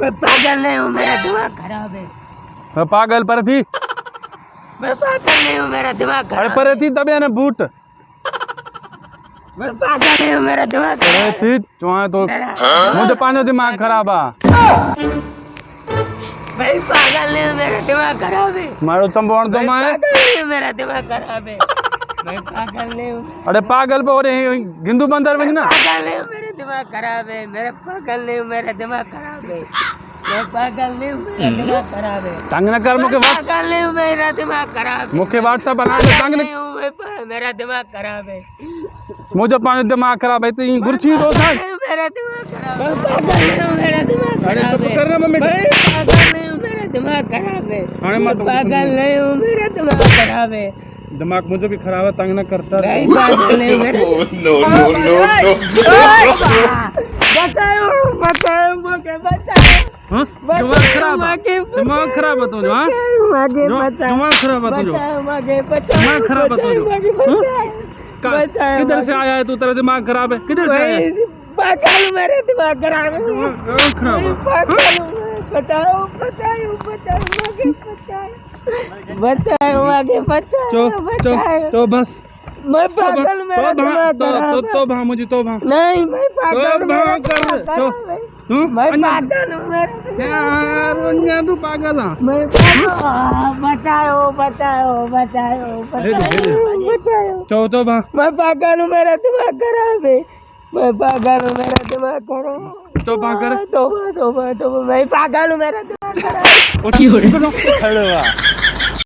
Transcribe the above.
मैं पागल नहीं हूँ, मेरा दिमाग खराब है। मैं पागल पर थी, मैं पागल नहीं हूँ, मेरा दिमाग अरे खराब पर थी तब ना बूट मैं पागल नहीं हूँ, मेरा दिमाग अरे खराब थी चुआ तो मुझे पांचो दिमाग खराब आ मैं पागल नहीं हूँ, मेरा दिमाग खराब है। मारो चंबोण तो मैं पागल नहीं हूँ, मेरा दिमाग खराब है। मैं पागल नहीं हूँ, अरे पागल पे हो रहे हिंदू बंदर में ना पागल नहीं हूँ, मेरा दिमाग खराब है। मेरा पागल नहीं हूँ, मेरा दिमाग खराब है। मैं पागल नहीं हूँ, मेरा दिमाग खराब है। तंग न कर मुके पागल नहीं हूँ, मेरा दिमाग खराब है। मुके व्हाट्सएप बना दे तंग नहीं हूँ, मेरा दिमाग खराब है। मुझे पांच दिमाग खराब है तो ये गुरची दो था मेरा दिमाग खराब है। पागल नहीं हूँ, मेरा दिमाग अरे खराब चुप है। करना मम्मी पागल नहीं हूँ, मेरा दिमाग खराब है। अरे मत पागल नहीं हूँ, मेरा दिमाग खराब है। दिमाग मुझे भी खराब है तंग न करता नहीं पागल नहीं हूँ, मेरा No. बताओ बताओ मुझे बताओ। हाँ दिमाग खराब है दिमाग खराब है तुझे हाँ दिमाग खराब है तुझे दिमाग खराब है तुझे किधर से आया है तू तेरा दिमाग खराब है किधर से आया है पागल मेरा दिमाग खराब है। दिमाग खराब है पागल बताओ बताओ बताओ मुझे बताओ आगे बताओ बताओ। तो बस मैं पागल मेरा दिमाग खराब है। तो भा मुझे तो भा नहीं मैं पागल मेरा कर दिमाग खराब है। तू मैं पागल हूँ, मेरा दिमाग यार अन्या तू पागल है मैं बताओ बताओ बताओ बताओ। तो भा मैं पागल हूँ, मेरा दिमाग खराब है। मैं पागल हूँ, मेरा दिमाग खराब है। तो भा कर मैं पागल हूँ, मेरा दिमाग खराब है। खड़े हुआ